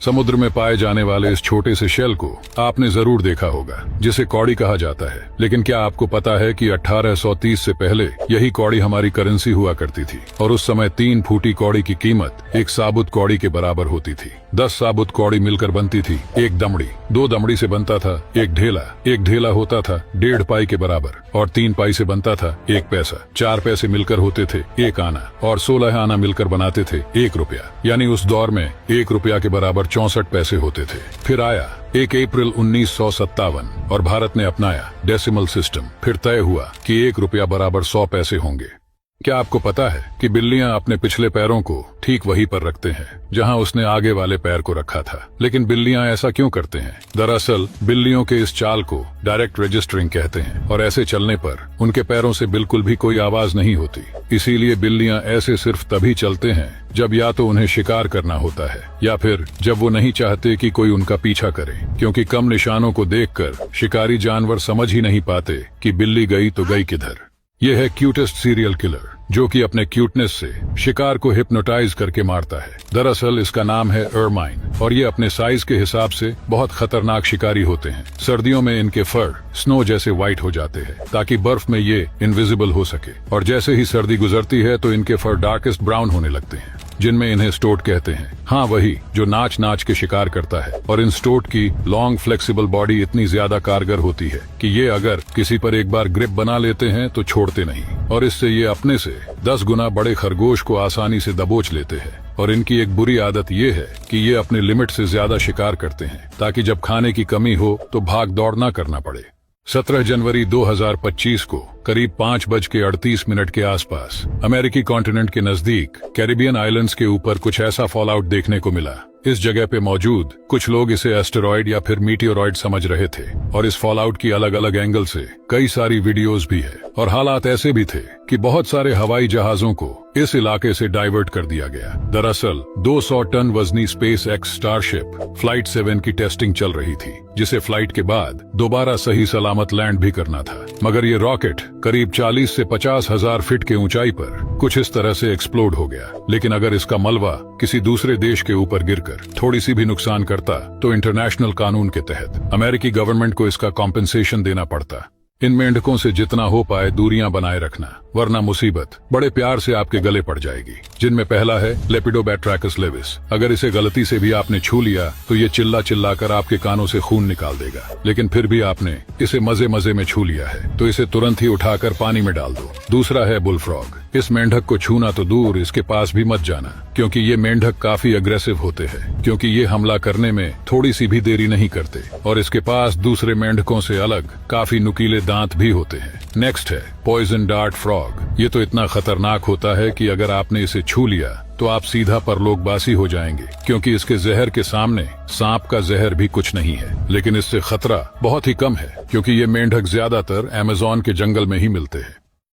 समुद्र में पाए जाने वाले इस छोटे से शेल को आपने जरूर देखा होगा, जिसे कौड़ी कहा जाता है। लेकिन क्या आपको पता है कि 1830 से पहले यही कौड़ी हमारी करेंसी हुआ करती थी और उस समय 3 फूटी कौड़ी की कीमत एक साबुत कौड़ी के बराबर होती थी। 10 साबुत कौड़ी मिलकर बनती थी एक दमड़ी, 2 दमड़ी से बनता था एक ढेला होता था 1.5 पाई के बराबर और 3 पाई से बनता था 1 पैसा। 4 पैसे मिलकर होते थे 1 आना और 16 आना मिलकर बनाते थे 1 रुपया। यानी उस दौर में 1 रुपया के बराबर 64 पैसे होते थे। फिर आया 1 अप्रैल 1957 और भारत ने अपनाया डेसिमल सिस्टम। फिर तय हुआ कि 1 रुपया बराबर 100 पैसे होंगे। क्या आपको पता है कि बिल्लियां अपने पिछले पैरों को ठीक वहीं पर रखते हैं जहां उसने आगे वाले पैर को रखा था? लेकिन बिल्लियां ऐसा क्यों करते हैं? दरअसल बिल्लियों के इस चाल को डायरेक्ट रजिस्टरिंग कहते हैं और ऐसे चलने पर उनके पैरों से बिल्कुल भी कोई आवाज नहीं होती। इसीलिए बिल्लियां ऐसे सिर्फ तभी चलते हैं जब या तो उन्हें शिकार करना होता है या फिर जब वो नहीं चाहते कि कोई उनका पीछा करे, क्योंकि कम निशानों को देखकर शिकारी जानवर समझ ही नहीं पाते कि बिल्ली गई तो गई किधर। ये है क्यूटेस्ट सीरियल किलर, जो कि अपने क्यूटनेस से शिकार को हिप्नोटाइज करके मारता है। दरअसल इसका नाम है एरमाइन और ये अपने साइज के हिसाब से बहुत खतरनाक शिकारी होते हैं। सर्दियों में इनके फर स्नो जैसे व्हाइट हो जाते हैं ताकि बर्फ में ये इनविजिबल हो सके, और जैसे ही सर्दी गुजरती है तो इनके फर डार्केस्ट ब्राउन होने लगते हैं, जिनमें इन्हें स्टोट कहते हैं। हाँ, वही जो नाच नाच के शिकार करता है। और इन स्टोट की लॉन्ग फ्लेक्सिबल बॉडी इतनी ज्यादा कारगर होती है कि ये अगर किसी पर एक बार ग्रिप बना लेते हैं तो छोड़ते नहीं, और इससे ये अपने से 10 गुना बड़े खरगोश को आसानी से दबोच लेते हैं। और इनकी एक बुरी आदत ये है कि ये अपने लिमिट से ज्यादा शिकार करते हैं ताकि जब खाने की कमी हो तो भाग दौड़ ना करना पड़े। 17 जनवरी 2025 को करीब 5:38 के आसपास अमेरिकी कॉन्टिनेंट के नजदीक कैरिबियन आइलैंड्स के ऊपर कुछ ऐसा फॉलआउट देखने को मिला। इस जगह पे मौजूद कुछ लोग इसे एस्टेरॉइड या फिर मीटियोरॉइड समझ रहे थे, और इस फॉलआउट की अलग अलग एंगल से कई सारी वीडियोस भी है। और हालात ऐसे भी थे कि बहुत सारे हवाई जहाजों को इस इलाके से डाइवर्ट कर दिया गया। दरअसल 200 टन वजनी स्पेस एक्स स्टारशिप फ्लाइट 7 की टेस्टिंग चल रही थी, जिसे फ्लाइट के बाद दोबारा सही सलामत लैंड भी करना था। मगर ये रॉकेट करीब 40 से 50 हजार फीट के ऊंचाई पर कुछ इस तरह से एक्सप्लोड हो गया। लेकिन अगर इसका मलबा किसी दूसरे देश के ऊपर गिरकर थोड़ी सी भी नुकसान करता तो इंटरनेशनल कानून के तहत अमेरिकी गवर्नमेंट को इसका कॉम्पेंसेशन देना पड़ता। इन मेंढकों से जितना हो पाए दूरियां बनाए रखना, वरना मुसीबत बड़े प्यार से आपके गले पड़ जाएगी। जिनमें पहला है लेपिडोबैट्रैकस लेविस। अगर इसे गलती से भी आपने छू लिया तो ये चिल्ला चिल्ला कर आपके कानों से खून निकाल देगा। लेकिन फिर भी आपने इसे मजे मजे में छू लिया है तो इसे तुरंत ही उठाकर पानी में डाल दो। दूसरा है बुलफ्रॉग। इस मेंढक को छूना तो दूर, इसके पास भी मत जाना, क्योंकि ये मेंढक काफी अग्रेसिव होते हैं, क्योंकि ये हमला करने में थोड़ी सी भी देरी नहीं करते और इसके पास दूसरे मेंढकों से अलग काफी नुकीले दांत भी होते हैं। नेक्स्ट है पॉइजन डार्ट फ्रॉग। ये तो इतना खतरनाक होता है कि अगर आपने इसे छू लिया तो आप सीधा परलोकबासी हो जाएंगे, क्योंकि इसके जहर के सामने सांप का जहर भी कुछ नहीं है। लेकिन इससे खतरा बहुत ही कम है, क्योंकि ये मेंढक ज्यादातर अमेज़न के जंगल में ही मिलते हैं।